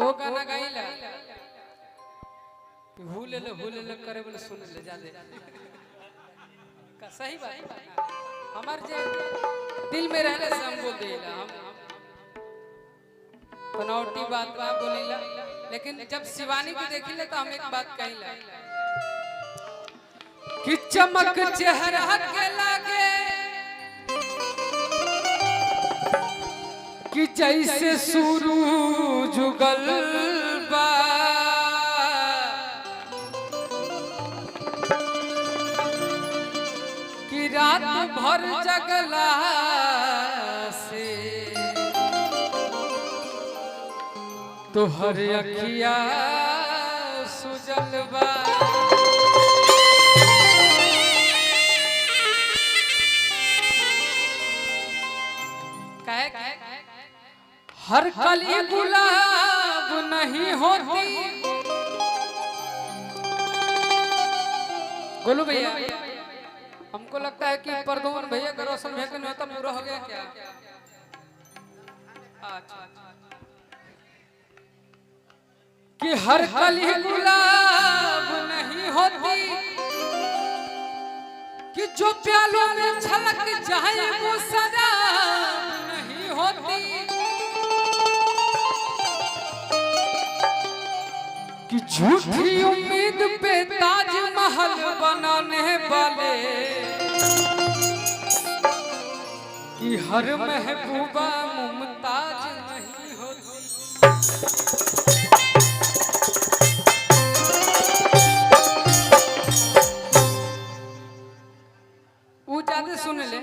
वो गाना गाइला भूले ले करे बोले सुन ले जा दे का सही बात हमार जे दिल में रहले से हम बोल देला हम बनावटी बात बोलीला लेकिन जब शिवानी को देखिले तो हम एक बात कहिला कि चमक चेहरा के लागे कि जैसे सूरज उगल बा कि रात भर जगला से तोहर अखिया सुजल बा हर कली गुलाब नहीं होती गोलू भैया हमको लगता है कि प्रदोमन भैया का रोशन भैया का न्योता पूरा हो गया क्या कि हर कली गुलाब नहीं होती कि जो प्यालों में छलक जाए वो शराब नहीं होती कि झूठी उम्मीद पे ताजमहल बनाने वाले कि हर महबूबा मुमताज नहीं होती वो ज्यादा सुन ले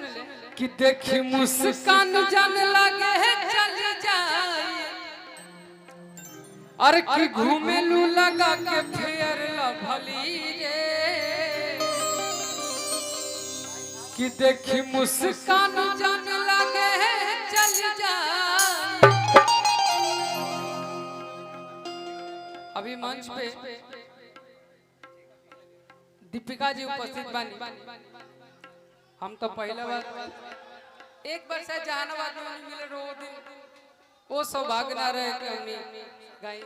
कि देखी मुस्कान जान लगे है चल जाए अरे कि घूमेलू लगा के फेर लभली रे कि देखी मुस्कान जान लगे है चल जाए अभी मंच पे दीपिका जी उपस्थित बानी हम तो पहला बार एक बार शायद जहानाबाद में मिले रो दिन वो सौभाग्य ना रहे कि हमने गाई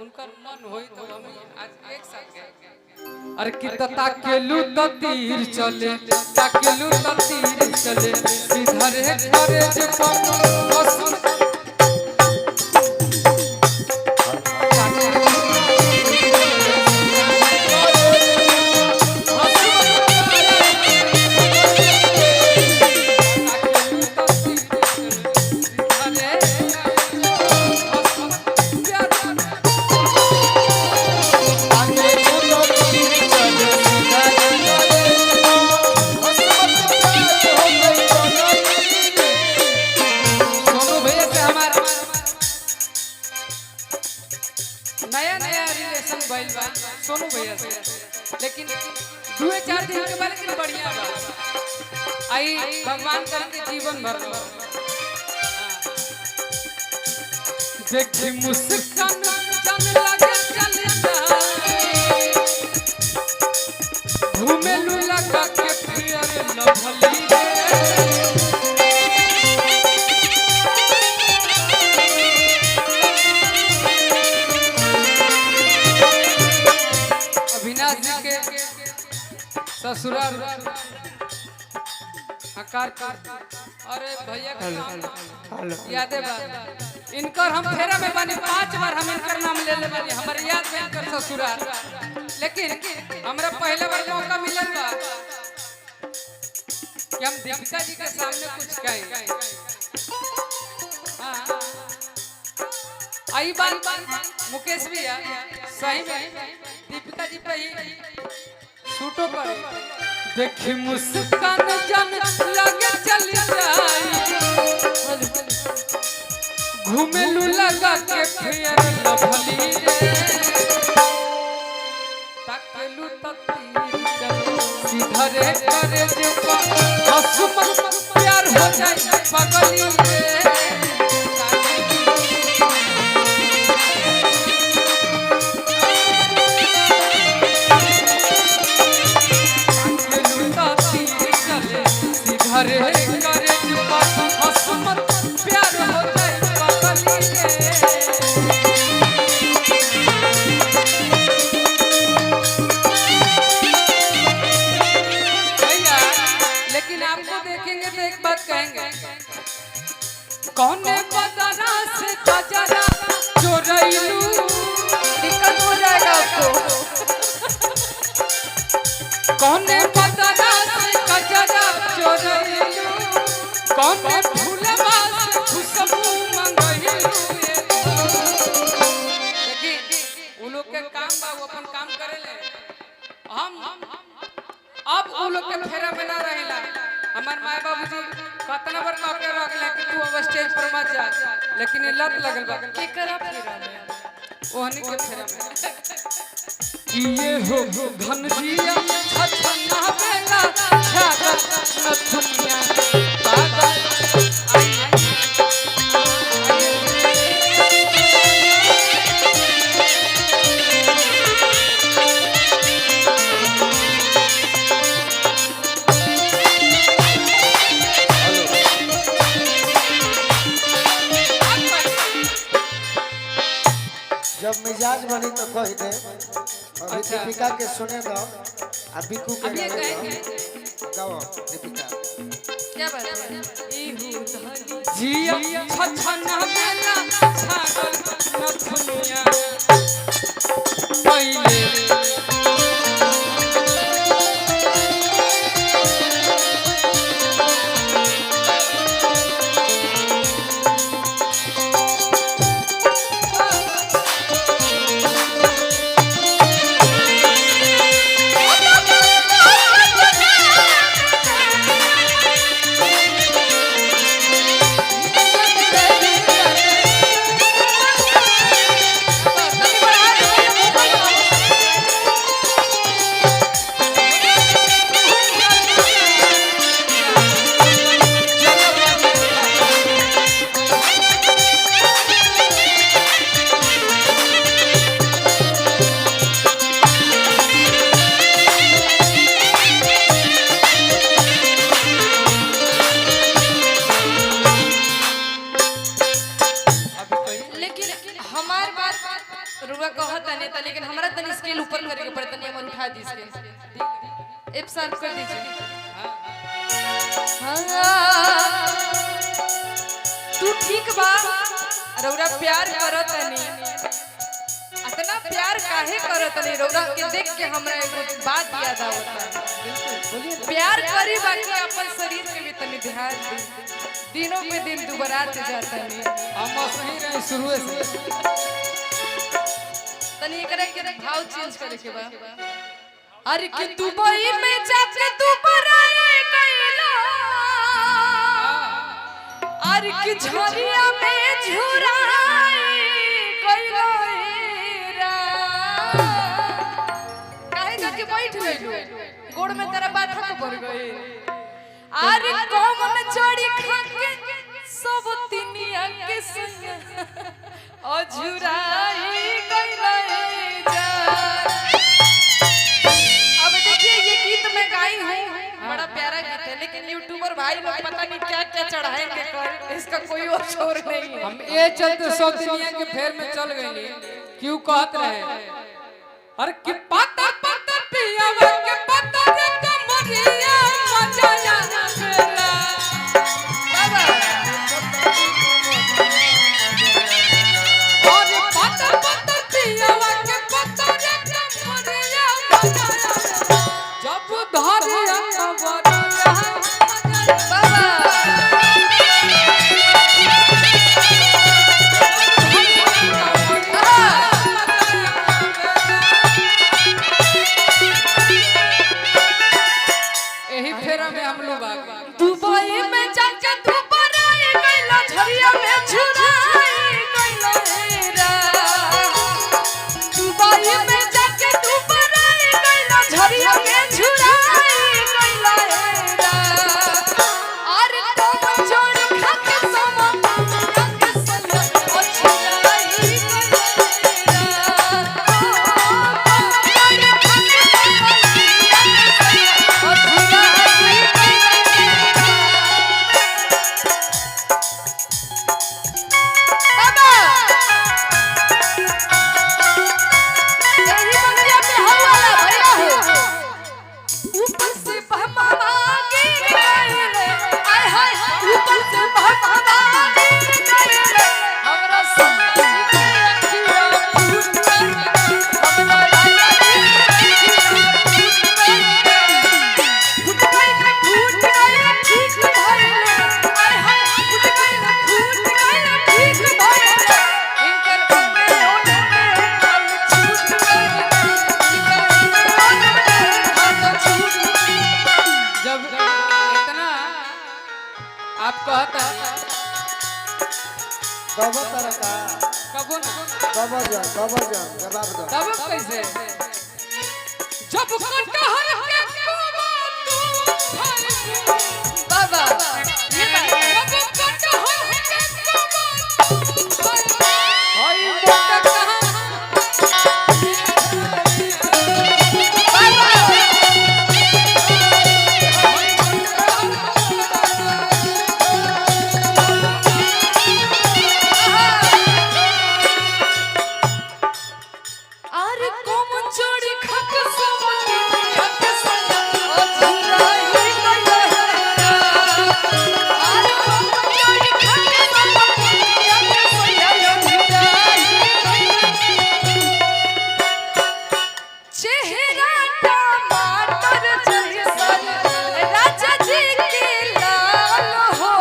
उनका मन होई तो हम आज एक साथ गए अरे कि ताकेलू तो तीर चले ताकेलू तो तीर चले सीधा रे करे जे कौन सोनू भैया से लेकिन 2-4 दिन के बाद लेकिन बढ़िया बा आई भगवान करके जीवन भर देखी मुस्कान जान लगे चल जाए घूमेलू लगा के फिर लभली ससुराल आकार अरे भैया याद है बात इनकर हम फेरा में बनी 5 बार हम इनकर नाम ले ले बनी हमारे याद में इनकर ससुराल लेकिन हमरा पहले बार मौका मिलल बा कि हम दीपिका जी के सामने कुछ कहें हां आई बात मुकेश भैया सही में दीपिका जी पे ही सूटो पर देखी मुस्कान जान लगे चल जाए घूमेलू लगा के फिर लभली रे ताकेलू तो तीर चले सीधा रे करे जे हसमत प्यार हो जाए पगली रे हरे करे हसमत प्यार हो जाए पगली रे अब उ लोग के फेरा में ना रहेला। हमार माय बाबूजी कतना बार कह के रखले कि तू अब स्टेज पर मत जा, लेकिन ये लत लगल बा के करा फेरा में ओहनी के फेरा में कि ये हो धन जिया छछना बेला छागल नथुनिया पागल जब मिजाज बनी तो कह दे। अभी दीपिका के सुने दो, अब बिकू के गाओ दीपिका। क्या बात है? जिया छछना बेला छागल नथुनिया पहिले रुआ कहत नहीं था, लेकिन हमरा तनी स्केल ऊपर करे के पड़ता नहीं, हमर उठा दी स्केल एफ शार्प कर दीजिए। तू ठीक बा रौरा प्यार करत नहीं, इतना प्यार काहे करत नहीं रौरा के देख के हमरा एगो बात याद आवता। प्यार करी बाकी अपन शरीर के भी तनी ध्यान दी, दिनों पे दिन दुबरात जाता नहीं। हम सही रहे शुरू से तनी करे के भाव चेंज करे के बा। अरे कि दुबई में जाके तू बराए कैला, अरे कि झरिया में झुराए कैला रा, काहे जाके बैठ गइलो गोड़ में तेरा बाथा को पड़ गई। अरे कौन चोरी खा के सब तिनिया के संग अझुराई कैला जा। अब देखिए ये गीत मैं गाई हूँ, बड़ा प्यारा गीत है, लेकिन यूट्यूबर भाई लोग पता नहीं क्या क्या चढ़ाएंगे कर, इसका कोई और शोर नहीं है। हम ये चलते सब दुनिया के फेर में चल गए, क्यों कहत रहे अरे कि पता पता पिया के पता रे कमरिया मजा ना बेला बाबा। और पता पता पिया के पता रे कमरिया मजा ना जब धरिया कमरिया बाबा। दुबई में जाके तू बराए कैला, झरिया में झुराए कैला रा। दुबई में जाके तू बराए कैला, झरिया में झुराए कैला रा। अरे तुम जोड़ खा के समा रंग संग अछुराई कैला गबजन जवाब दो। तब कैसे जब कटहर के कोवा तू बाबा ये बात जब कटहर के कोवा होई मोटा कहां अरे कोम चोरी खक सोती खक सया ओ झुराई गयो अरे कोम चोरी खक सोती खक सया ओ झुराई चेहरा टमाटर जैसन राजा जी के लाल हो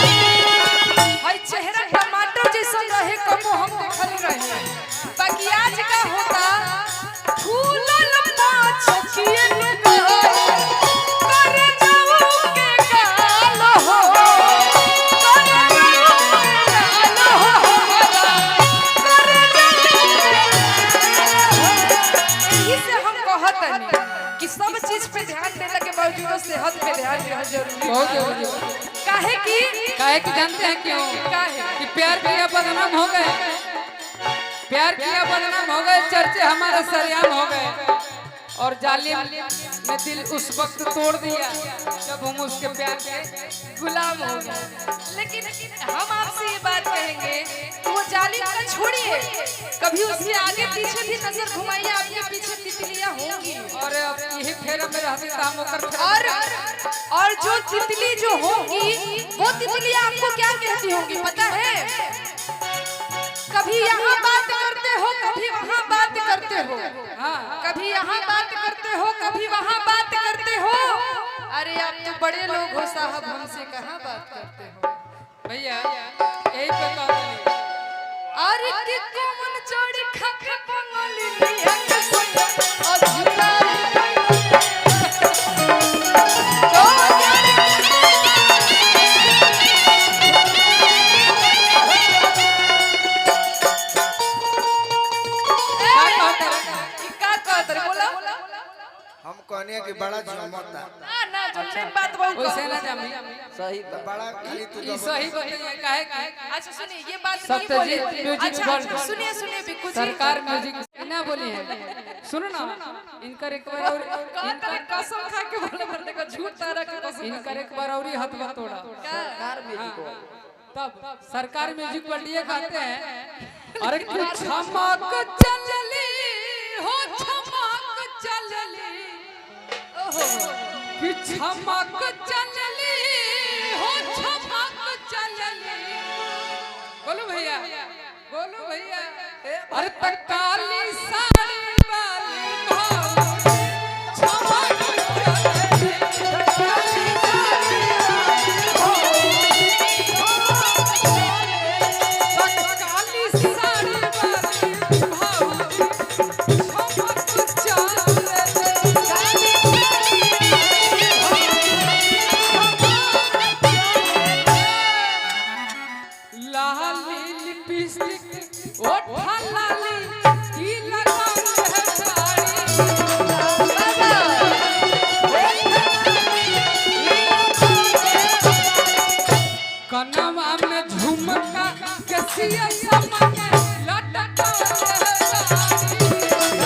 भाई चेहरा टमाटर जैसा रहे कबो हम देखल रहे बाकी आज का होता फूलल पाछकिए नुगाई कर जाऊ के गाल हो कर जाऊ के गाल हो कर जाऊ इसे हम कहतनी कि सब चीज पे ध्यान देला के बावजूद सेहत पे ध्यान देना जरूरी बहुत जरूरी है। काहे कि जानते हैं क्यों काहे कि प्यार किया बदनाम हो गए, प्यार किया बदनाम हो गए, चर्चे हमारे सरेआम हो गए और जालिम ने दिल उस वक्त तोड़ दिया जब हम उसके प्यार के गुलाम हो गए। लेकिन हम आपसे ये बात कहेंगे कि वो जालिम का छोड़िए, कभी उसके आगे पीछे भी नजर घुमाइए, आपके पीछे तितलियां होंगी और अब यही फेरा में रहते तो हम ओकर फेरा और जो तितली जो होगी वो तितलियां आपको क्या कहती होंगी पता है? कभी यहाँ बात करते हो कभी वहाँ बात करते हो, कभी यहाँ बात करते हो कभी वहाँ बात करते हो। अरे आप तो बड़े लोग हो साहब, हमसे कहाँ बात करते हो भैया यही पे कहते अरे कि कोमन चोरी खख पंगली लिया के सोया और झुरा हम कहने कि बड़ा जमता ना जो बात बहुत वैसे ना जामी सही बड़ा खाली तू ये सही बताइए काहे कि अच्छा सुनिए ये बात नहीं सत्यजीत बोले। म्यूजिक अच्छा वर्ल्ड। सुनिए सुनिए बिल्कुल सरकार म्यूजिक ना बोली है, सुनो ना इनकर एक बार और इनका कसम खा के बोले बंदे को झूठ तारा के कसम इनकर एक बार और हाथ में तोड़ा सरकार तब सरकार म्यूजिक वर्ल्ड ये गाते हैं अरे कि छमक चलली हो छमक चलली कि छमक चलली हो छमक चलली। बोलो भैया बोलो भैया अरे तकाली साड़ी वाली भौजी छमक चलली तकाली साड़ी वाली तकाली साड़ी वाली भौजी छमक चलली लाली लिपस्टिक ओठा लाली की लगाम है साड़ी कनवा में झुमका कसिया समन लटका है साड़ी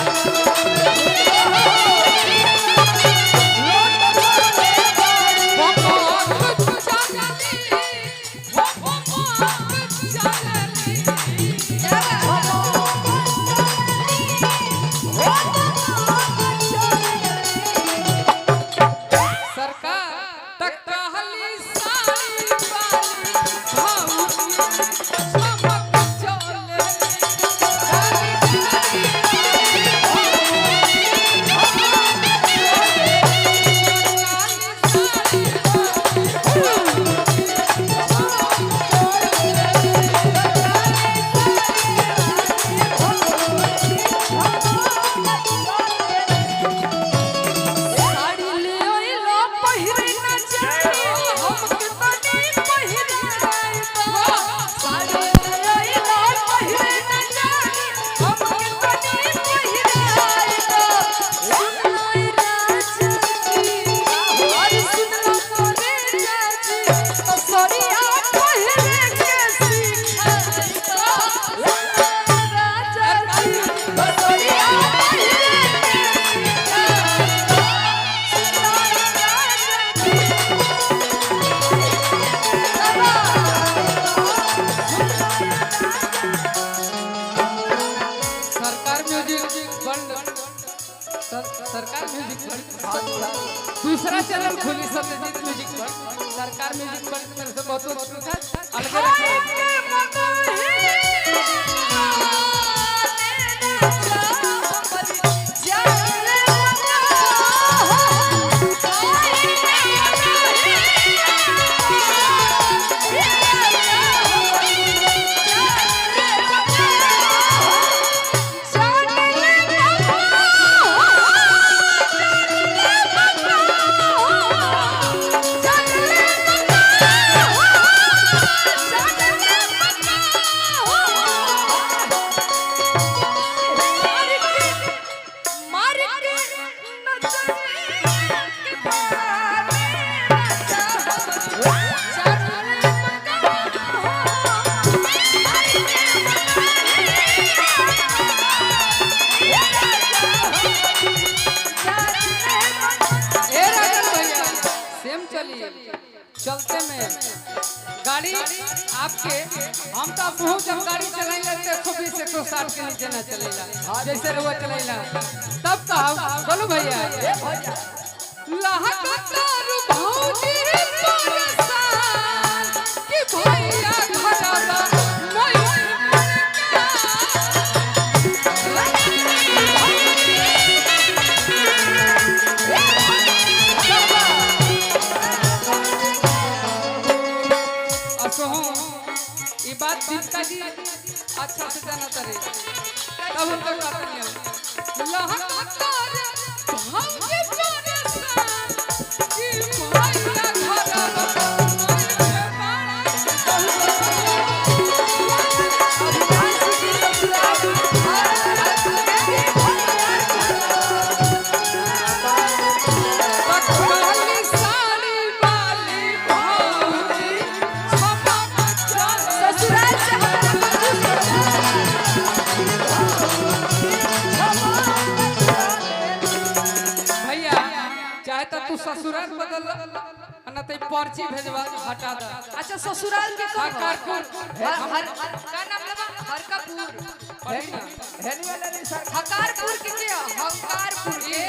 साड़ी ले ओइलो पहिरे ना जाए रंजीत म्यूजिक पर सरकार म्यूजिक पर की तरफ से बहुत बहुत अलग चलते में गाड़ी आपके हम तो बहुत जब गाड़ी चलाए लेते 120 160 के नीचे ना चलेला जैसे रुआ चलेला तब तो हम बोलो भैया लहकतार भौजी परसान कि भैया घरवा नहीं ये बात दीपिका जी अच्छा से जाना करे तब उनको कहते हैं लहकतार भौजी परसान कि भैया घरवा तू ससुराल बदल न तो पर्ची भेजवा हटा दे। अच्छा ससुराल के हरकारपुर का नाम लगा हरकापुर हेनी वाला नहीं सर हकारपुर के हंकारपुर के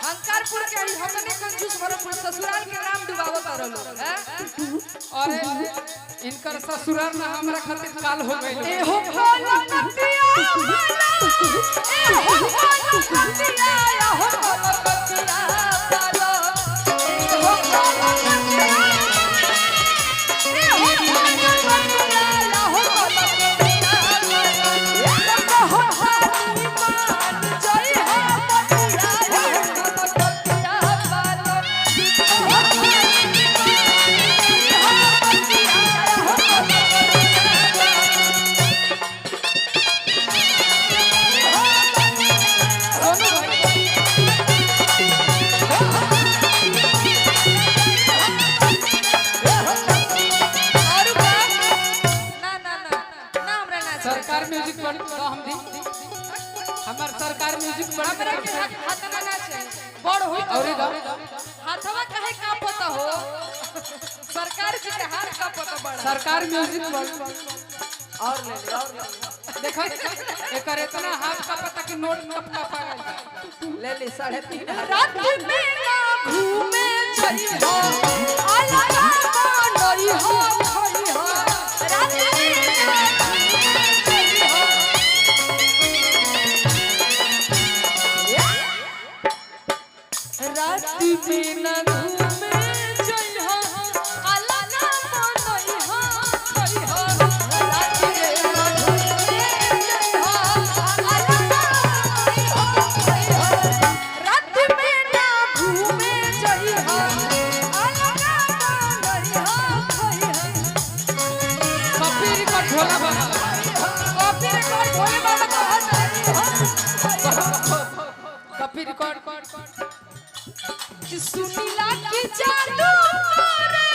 हंकारपुर के हमने कंजूस भरपुर ससुराल के नाम डुबावत रहलो हैं अरे इनकर ससुराल में हमरा खातिर काल हो गइल ए हो कोलकतिया ए हो कोलकतिया या हो कोलकतिया पालो ए हो कोलकतिया ए हो कोलकतिया या हो कोलकतिया पालो हो हानी मान जय हो बतिया या हो कोलकतिया पालो सरकार म्यूजिक पर तो हम दी हमार सरकार म्यूजिक पर हमरा के हाथवा ना चाहिए बड़ होई और हाथवा काहे का पता हो सरकार जी के हाथ का पता बड़ा सरकार म्यूजिक पर और ले देखो एकर इतना हाथ का पता कि नोट कब का पागल ले 3.5 रात में ना घूमे छई हो अलगा नई हो खई हो रात में ना घूमे छई हो रात में ना घूमे छई हो अलगा नई हो खई हो रात में ना घूमे छई हो अलगा नई हो खई हो रात में ना घूमे छई हो अलगा नई हो खई हो कॉपी रिकॉर्ड होला बना कॉपी रिकॉर्ड होए वाला कहत कॉपी रिकॉर्ड कि सुनीला की जादू करे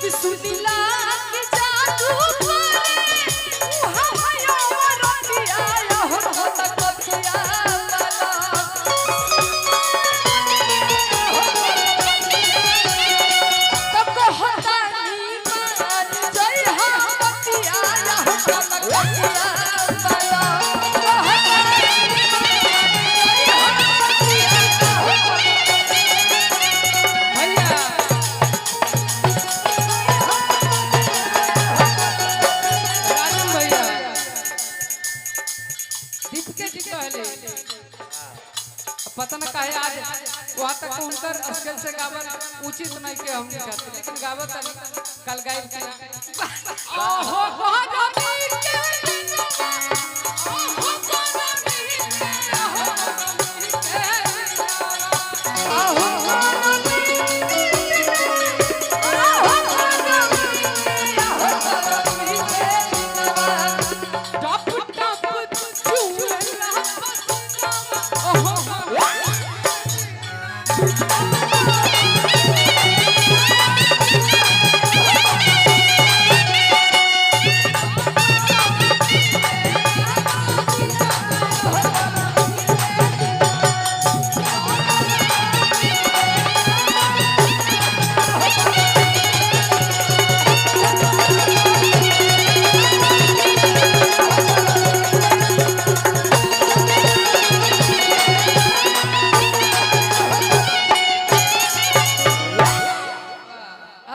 कि सुनीला की जादू करे वहां भयो रतिया हो कतकिया वाला भैया राजन भैया दीप के जी कहले पता न काहे आज वहाँ तक तो उनकर स्केल से गावत उचित नहीं के हम नहीं करते लेकिन गावत कल गाइल की ओहो बहुत अमीर के ओहो बहुत अमीर के ओहो टप टप चूला ओहो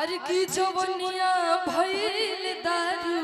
अरे की जवनिया भइल दारू